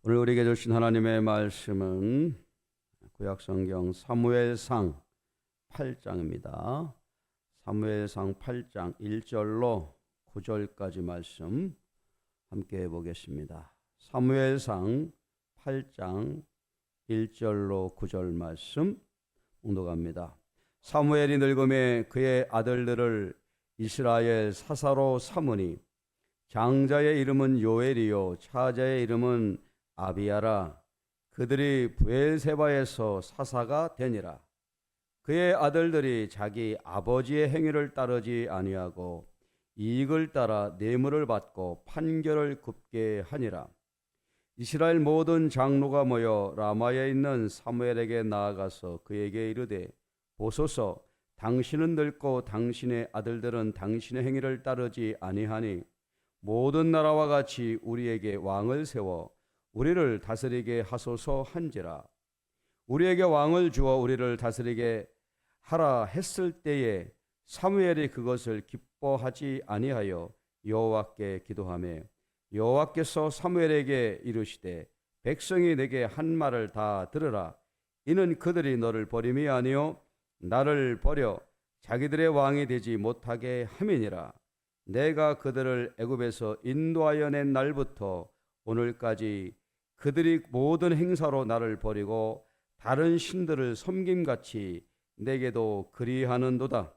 오늘 우리에게 주신 하나님의 말씀은 구약성경 사무엘상 8장입니다. 사무엘상 8장 1절로 9절까지 말씀 함께 보겠습니다. 사무엘상 8장 1절로 9절 말씀 봉독합니다. 사무엘이 늙음에 그의 아들들을 이스라엘 사사로 삼으니 장자의 이름은 요엘이요 차자의 이름은 아비야라. 그들이 브엘세바에서 사사가 되니라. 그의 아들들이 자기 아버지의 행위를 따르지 아니하고 이익을 따라 뇌물을 받고 판결을 굽게 하니라. 이스라엘 모든 장로가 모여 라마에 있는 사무엘에게 나아가서 그에게 이르되, 보소서, 당신은 늙고 당신의 아들들은 당신의 행위를 따르지 아니하니 모든 나라와 같이 우리에게 왕을 세워 우리를 다스리게 하소서 한지라. 우리에게 왕을 주어 우리를 다스리게 하라 했을 때에 사무엘이 그것을 기뻐하지 아니하여 여호와께 기도하며 여호와께서 사무엘에게 이르시되, 백성이 내게 한 말을 다 들으라. 이는 그들이 너를 버림이 아니요 나를 버려 자기들의 왕이 되지 못하게 함이니라. 내가 그들을 애굽에서 인도하여 낸 날부터 오늘까지 그들이 모든 행사로 나를 버리고 다른 신들을 섬김같이 내게도 그리하는도다.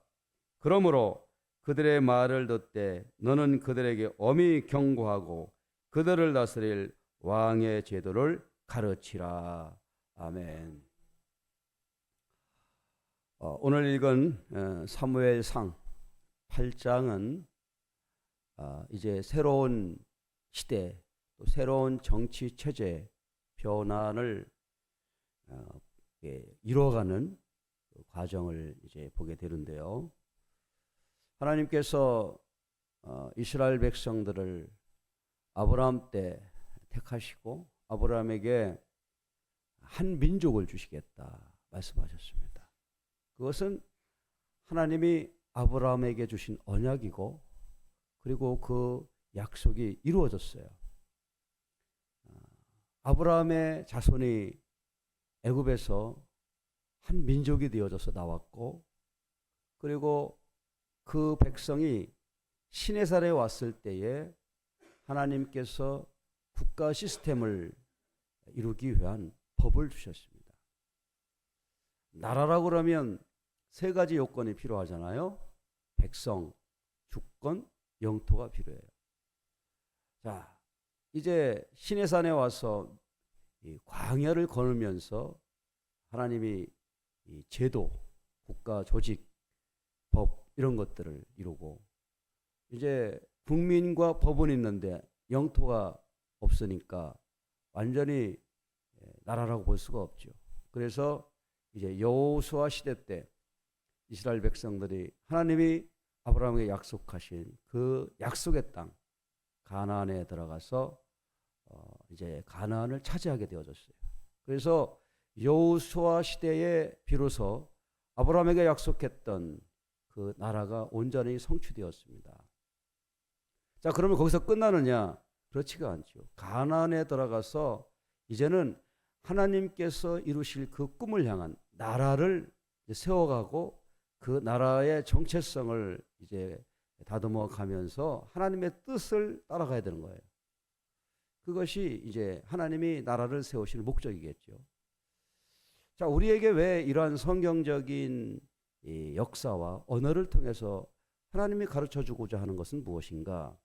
그러므로 그들의 말을 듣되 너는 그들에게 엄히 경고하고 그들을 다스릴 왕의 제도를 가르치라. 아멘. 오늘 읽은 사무엘상 8장은 이제 새로운 시대, 또 새로운 정치 체제 변환을 이뤄가는 과정을 이제 보게 되는데요. 하나님께서 이스라엘 백성들을 아브라함 때 택하시고 아브라함에게 한 민족을 주시겠다 말씀하셨습니다. 그것은 하나님이 아브라함에게 주신 언약이고, 그리고 그 약속이 이루어졌어요. 아브라함의 자손이 애굽에서 한 민족이 되어져서 나왔고, 그리고 그 백성이 시내산에 왔을 때에 하나님께서 국가 시스템을 이루기 위한 법을 주셨습니다. 나라라고 그러면 세 가지 요건이 필요하잖아요. 백성, 주권, 영토가 필요해요. 자, 이제 시내산에 와서 이 광야를 걸으면서 하나님이 이 제도, 국가 조직, 법 이런 것들을 이루고, 이제 국민과 법은 있는데 영토가 없으니까 완전히 나라라고 볼 수가 없죠. 그래서 이제 여호수아 시대 때 이스라엘 백성들이 하나님이 아브라함에게 약속하신 그 약속의 땅 가나안에 들어가서 이제 가나안을 차지하게 되어졌어요. 그래서 여호수아 시대에 비로소 아브라함에게 약속했던 그 나라가 온전히 성취되었습니다. 자, 그러면 거기서 끝나느냐? 그렇지가 않죠. 가나안에 들어가서 이제는 하나님께서 이루실 그 꿈을 향한 나라를 세워가고 그 나라의 정체성을 이제 다듬어 가면서 하나님의 뜻을 따라가야 되는 거예요. 그것이 이제 하나님이 나라를 세우시는 목적이겠죠. 자, 우리에게 왜 이러한 성경적인 이 역사와 언어를 통해서 하나님이 가르쳐 주고자 하는 것은 무엇인가?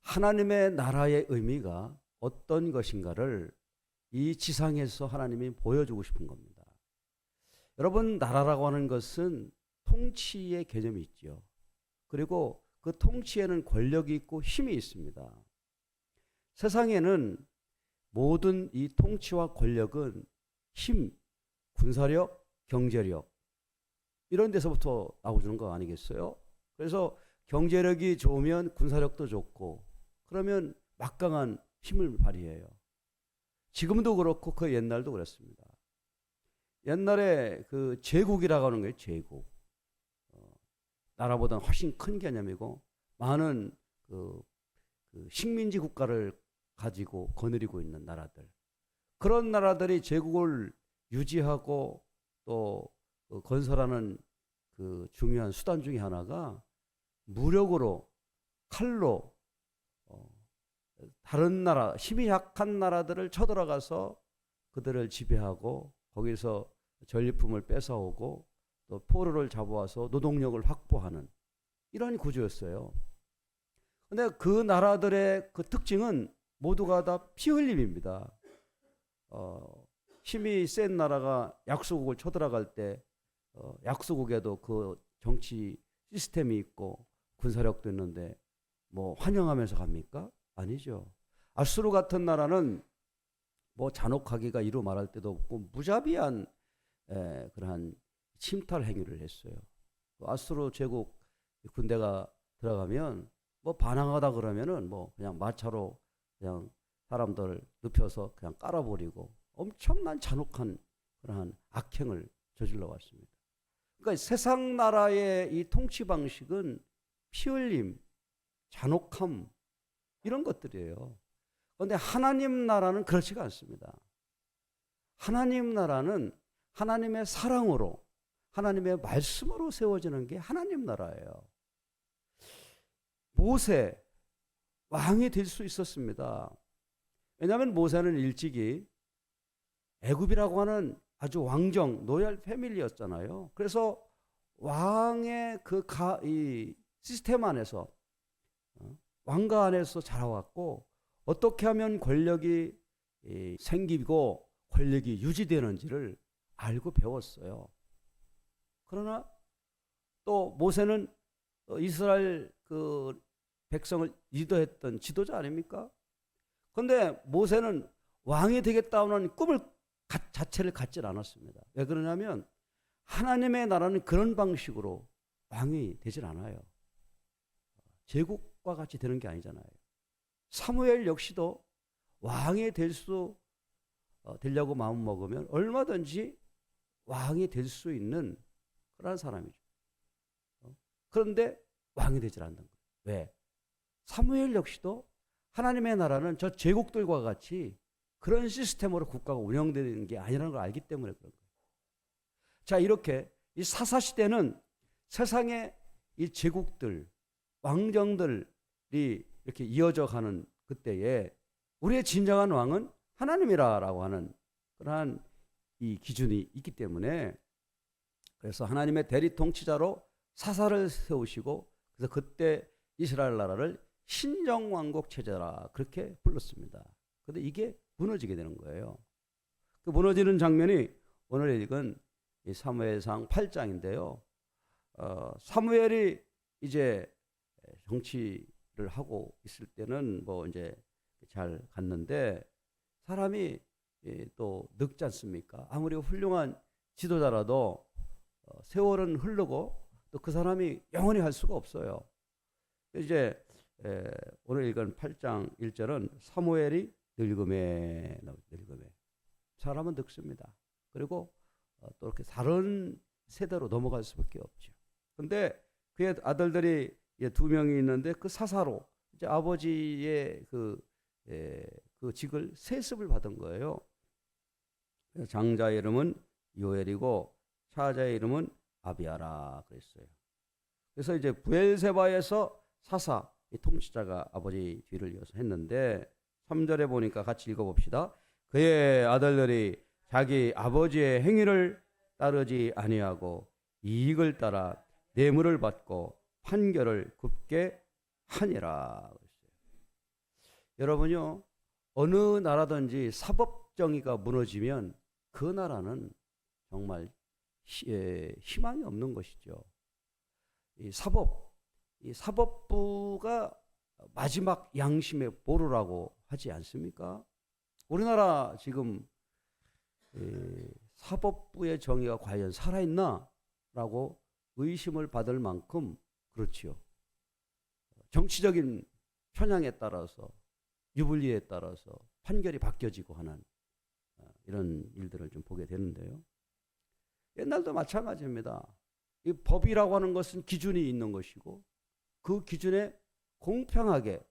하나님의 나라의 의미가 어떤 것인가를 이 지상에서 하나님이 보여주고 싶은 겁니다. 여러분, 나라라고 하는 것은 통치의 개념이 있죠. 그리고 그 통치에는 권력이 있고 힘이 있습니다. 세상에는 모든 이 통치와 권력은 힘, 군사력, 경제력 이런 데서부터 나오는 거 아니겠어요? 그래서 경제력이 좋으면 군사력도 좋고, 그러면 막강한 힘을 발휘해요. 지금도 그렇고 그 옛날도 그랬습니다. 옛날에 그 제국이라고 하는 거예요. 제국. 나라보다는 훨씬 큰 개념이고 많은 그 식민지 국가를 가지고 거느리고 있는 나라들, 그런 나라들이 제국을 유지하고 또 건설하는 그 중요한 수단 중에 하나가 무력으로, 칼로 다른 나라, 힘이 약한 나라들을 쳐들어가서 그들을 지배하고 거기서 전리품을 뺏어오고 또 포로를 잡아와서 노동력을 확보하는 이런 구조였어요. 근데 그 나라들의 그 특징은 모두가 다 피 흘림입니다. 힘이 센 나라가 약소국을 쳐들어갈 때 약소국에도 그 정치 시스템이 있고 군사력도 있는데 뭐 환영하면서 갑니까? 아니죠. 아수르 같은 나라는 뭐 잔혹하기가 이루 말할 때도 없고 무자비한 그러한 침탈 행위를 했어요. 아수르 제국 군대가 들어가면 뭐 반항하다 그러면은 뭐 그냥 마차로 그냥 사람들 눕혀서 그냥 깔아버리고 엄청난 잔혹한 그러한 악행을 저질러 왔습니다. 그러니까 세상 나라의 이 통치 방식은 피 흘림, 잔혹함 이런 것들이에요. 그런데 하나님 나라는 그렇지가 않습니다. 하나님 나라는 하나님의 사랑으로, 하나님의 말씀으로 세워지는 게 하나님 나라예요. 모세 왕이 될 수 있었습니다. 왜냐하면 모세는 일찍이 애굽이라고 하는 아주 왕정 노열 패밀리였잖아요. 그래서 왕의 이 시스템 안에서 왕가 안에서 자라왔고 어떻게 하면 권력이 생기고 권력이 유지되는지를 알고 배웠어요. 그러나 또 모세는 이스라엘 그 백성을 리더했던 지도자 아닙니까? 그런데 모세는 왕이 되겠다는 꿈을 자체를 갖지 않았습니다. 왜 그러냐면 하나님의 나라는 그런 방식으로 왕이 되질 않아요. 제국과 같이 되는 게 아니잖아요. 사무엘 역시도 왕이 되려고 마음 먹으면 얼마든지 왕이 될 수 있는 그런 사람이죠. 그런데 왕이 되질 않는 거예요. 왜? 사무엘 역시도 하나님의 나라는 저 제국들과 같이 그런 시스템으로 국가가 운영되는 게 아니라는 걸 알기 때문에 그런 거예요. 자, 이렇게 이 사사시대는 세상의 이 제국들, 왕정들이 이렇게 이어져 가는 그때에 우리의 진정한 왕은 하나님이라고 하는 그러한 이 기준이 있기 때문에 그래서 하나님의 대리 통치자로 사사를 세우시고 그래서 그때 이스라엘 나라를 신정왕국 체제라 그렇게 불렀습니다. 그런데 이게 무너지게 되는 거예요. 그 무너지는 장면이 오늘 읽은 이 사무엘상 8장인데요. 사무엘이 이제 정치를 하고 있을 때는 뭐 이제 잘 갔는데 사람이 또 늙지 않습니까? 아무리 훌륭한 지도자라도 세월은 흐르고 또 그 사람이 영원히 할 수가 없어요. 이제 오늘 읽은 8장 1절은 사무엘이 늙음에 사람은 늙습니다. 그리고 또 이렇게 다른 세대로 넘어갈 수밖에 없죠. 그런데 그의 아들들이 2명이 있는데 그 사사로 이제 아버지의 그 직을 세습을 받은 거예요. 장자의 이름은 요엘이고 차자의 이름은 아비아라 그랬어요. 그래서 이제 부엘세바에서 사사 이 통치자가 아버지 뒤를 이어서 했는데 3절에 보니까 같이 읽어봅시다. 그의 아들들이 자기 아버지의 행위를 따르지 아니하고 이익을 따라 뇌물을 받고 판결을 굽게 하니라. 여러분요, 어느 나라든지 사법정의가 무너지면 그 나라는 정말 희망이 없는 것이죠. 이 사법부가 마지막 양심의 보루라고 하지 않습니까? 우리나라 지금 사법부의 정의가 과연 살아있나라고 의심을 받을 만큼 그렇지요. 정치적인 편향에 따라서 유불리에 따라서 판결이 바뀌어지고 하는 이런 일들을 좀 보게 되는데요. 옛날도 마찬가지입니다. 이 법이라고 하는 것은 기준이 있는 것이고 그 기준에 공평하게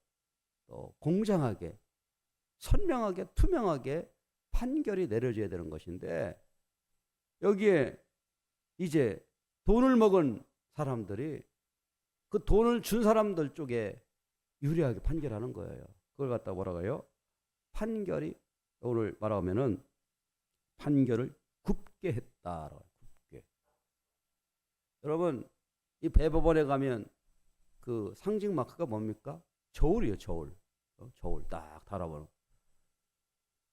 또 공정하게 선명하게 투명하게 판결이 내려져야 되는 것인데 여기에 이제 돈을 먹은 사람들이 그 돈을 준 사람들 쪽에 유리하게 판결하는 거예요. 그걸 갖다 뭐라고 해요? 판결이 오늘 말하면은 판결을 굽게 했다라고. 굽게. 여러분 이 대법원에 가면 그 상징 마크가 뭡니까? 저울이에요. 저울. 저울 딱 달아보는.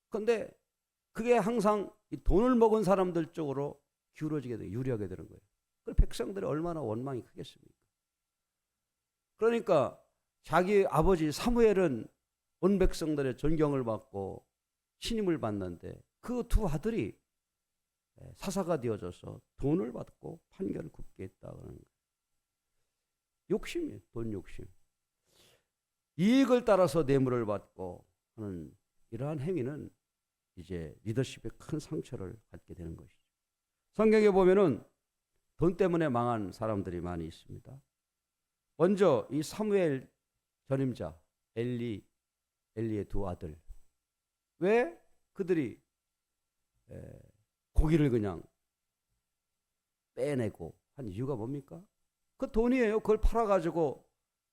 그런데 그게 항상 이 돈을 먹은 사람들 쪽으로 기울어지게 되고 유리하게 되는 거예요. 그 백성들이 얼마나 원망이 크겠습니까? 그러니까 자기 아버지 사무엘은 온 백성들의 존경을 받고 신임을 받는데 그 두 아들이 사사가 되어져서 돈을 받고 판결을 굽게 했다는 거예요. 욕심이에요. 돈 욕심. 이익을 따라서 뇌물을 받고 하는 이러한 행위는 이제 리더십에 큰 상처를 갖게 되는 것이죠. 성경에 보면은 돈 때문에 망한 사람들이 많이 있습니다. 먼저 이 사무엘 전임자 엘리의 두 아들. 왜 그들이 고기를 그냥 빼내고 한 이유가 뭡니까? 그 돈이에요. 그걸 팔아가지고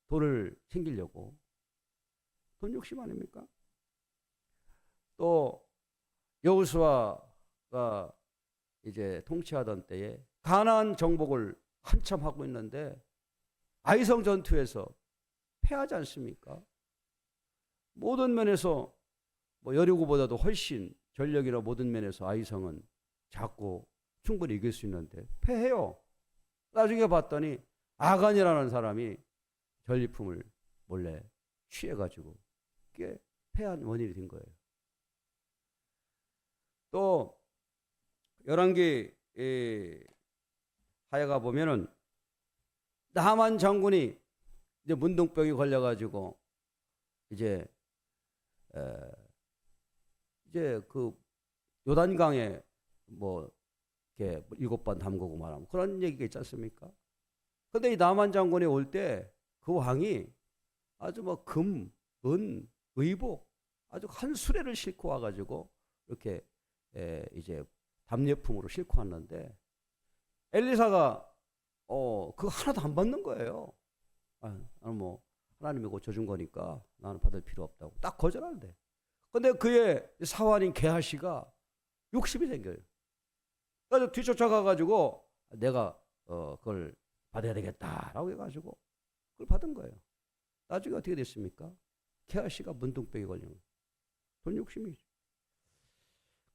돈을 챙기려고. 돈 욕심 아닙니까? 또 여호수아가 이제 통치하던 때에 가나안 정복을 한참 하고 있는데 아이성 전투에서 패하지 않습니까? 모든 면에서 뭐 여리고보다도 훨씬 전력이나 모든 면에서 아이성은 작고 충분히 이길 수 있는데 패해요. 나중에 봤더니 아간이라는 사람이 전리품을 몰래 취해가지고 그게 패한 원인이 된 거예요. 또 열왕기 하여가 보면은 나만 장군이 이제 문둥병이 걸려가지고 이제 그 요단강에 뭐 이렇게 7번 담그고 말하면 그런 얘기가 있지 않습니까? 근데 이 나만 장군이 올 때 그 왕이 아주 뭐 금, 은, 의복 아주 한 수레를 싣고 와가지고 이렇게 이제 답례품으로 싣고 왔는데 엘리사가 그거 하나도 안 받는 거예요. 나는 뭐 하나님이 고쳐준 거니까 나는 받을 필요 없다고 딱 거절하는데. 근데 그의 사환인 게하시가 욕심이 생겨요. 그래서 뒤쫓아가가지고 내가 그걸 받아야 되겠다라고 해가지고 그걸 받은 거예요. 나중에 어떻게 됐습니까? 게하시가 문둥병이 걸린 거예요. 돈 욕심이죠.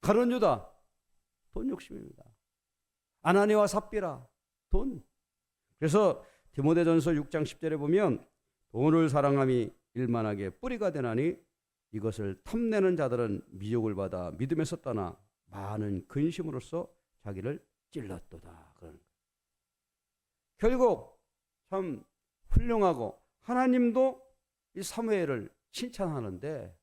가룟 유다 돈 욕심입니다. 아나니와 삽비라 돈. 그래서 디모데전서 6장 10절에 보면 돈을 사랑함이 일만하게 뿌리가 되나니 이것을 탐내는 자들은 미혹을 받아 믿음에서 떠나 많은 근심으로써 자기를 찔렀도다. 결국 참 훌륭하고 하나님도 이 사무엘을 칭찬하는데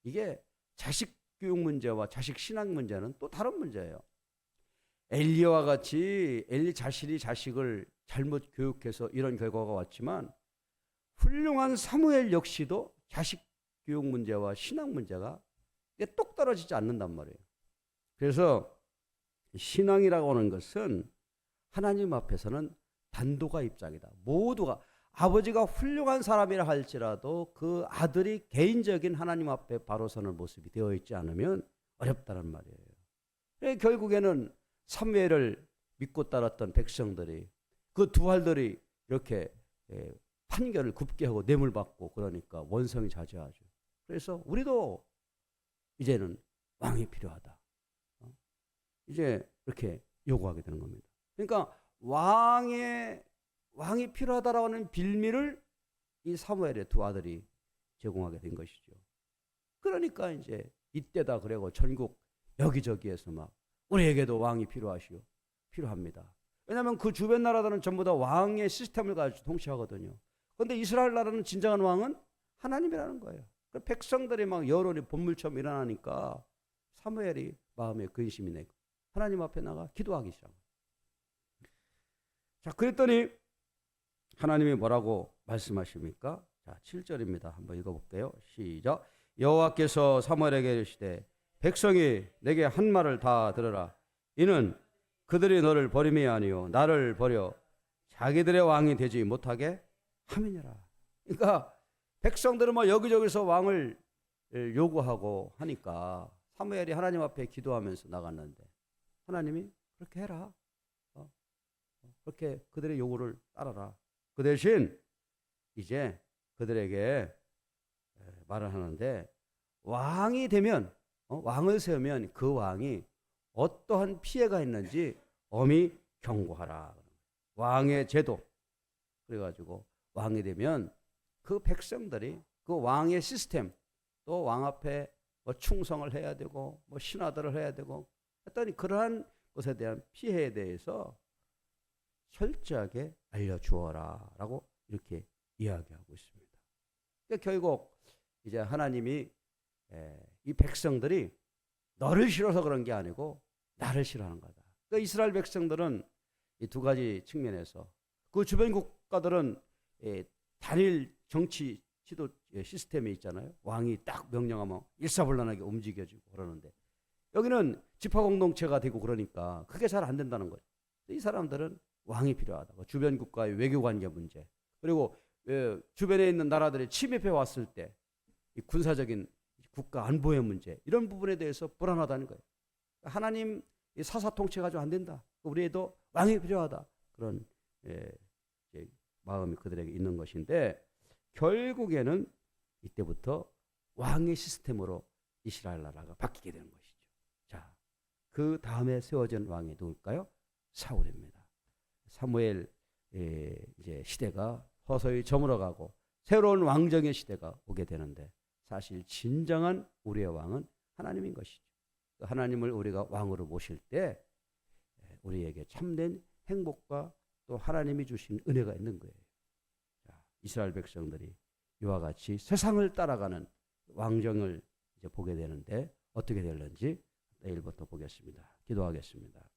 이게 자식 교육 문제와 자식 신앙 문제는 또 다른 문제예요. 엘리야와 같이 엘리 자신이 자식을 잘못 교육해서 이런 결과가 왔지만 훌륭한 사무엘 역시도 자식 교육 문제와 신앙 문제가 똑 떨어지지 않는단 말이에요. 그래서 신앙이라고 하는 것은 하나님 앞에서는 단도가 입장이다. 모두가 아버지가 훌륭한 사람이라 할지라도 그 아들이 개인적인 하나님 앞에 바로 서는 모습이 되어 있지 않으면 어렵다는 말이에요. 결국에는 사무엘을 믿고 따랐던 백성들이 그 두 아들이 이렇게 판결을 굽게 하고 뇌물 받고 그러니까 원성이 자제하죠. 그래서 우리도 이제는 왕이 필요하다. 이제 이렇게 요구하게 되는 겁니다. 그러니까 왕이 필요하다라고 하는 빌미를 이 사무엘의 두 아들이 제공하게 된 것이죠. 그러니까 이제 이때다 그래고 전국 여기저기에서 막 우리에게도 왕이 필요합니다. 왜냐하면 그 주변 나라들은 전부 다 왕의 시스템을 가지고 통치하거든요. 그런데 이스라엘 나라는 진정한 왕은 하나님이라는 거예요. 백성들이 막 여론이 본물처럼 일어나니까 사무엘이 마음에 근심이 내고 하나님 앞에 나가 기도하기 시작합니다. 자, 그랬더니 하나님이 뭐라고 말씀하십니까? 자, 7절입니다. 한번 읽어볼게요. 시작. 여호와께서 사무엘에게 이르시되 백성이 내게 한 말을 다 들으라. 이는 그들이 너를 버림이 아니요 나를 버려 자기들의 왕이 되지 못하게 함이니라. 그러니까 백성들은 뭐 여기저기서 왕을 요구하고 하니까 사무엘이 하나님 앞에 기도하면서 나갔는데 하나님이 그렇게 해라. 그렇게 그들의 요구를 따라라. 그 대신 이제 그들에게 말을 하는데 왕이 되면 왕을 세우면 그 왕이 어떠한 피해가 있는지 엄히 경고하라. 왕의 제도. 그래가지고 왕이 되면 그 백성들이 그 왕의 시스템 또 왕 앞에 뭐 충성을 해야 되고 뭐 신하들을 해야 되고 했더니 그러한 것에 대한 피해에 대해서 철저하게 알려주어라 라고 이렇게 이야기하고 있습니다. 그러니까 결국 이제 하나님이 이 백성들이 너를 싫어서 그런 게 아니고 나를 싫어하는 거다. 그러니까 이스라엘 백성들은 이 두 가지 측면에서 그 주변 국가들은 단일 정치 지도 시스템이 있잖아요. 왕이 딱 명령하면 일사불란하게 움직여지고 그러는데 여기는 지파 공동체가 되고 그러니까 그게 잘 안 된다는 거죠. 이 사람들은 왕이 필요하다. 주변 국가의 외교관계 문제 그리고 주변에 있는 나라들이 침입해 왔을 때 이 군사적인 국가 안보의 문제 이런 부분에 대해서 불안하다는 거예요. 하나님 사사통치 가지고 안 된다. 우리에도 왕이 필요하다. 그런 마음이 그들에게 있는 것인데 결국에는 이때부터 왕의 시스템으로 이스라엘 나라가 바뀌게 되는 것이죠. 자, 그 다음에 세워진 왕이 누굴까요? 사울입니다. 사무엘 이제 시대가 서서히 저물어가고 새로운 왕정의 시대가 오게 되는데 사실 진정한 우리의 왕은 하나님인 것이죠. 하나님을 우리가 왕으로 모실 때 우리에게 참된 행복과 또 하나님이 주신 은혜가 있는 거예요. 자, 이스라엘 백성들이 이와 같이 세상을 따라가는 왕정을 이제 보게 되는데 어떻게 될는지 내일부터 보겠습니다. 기도하겠습니다.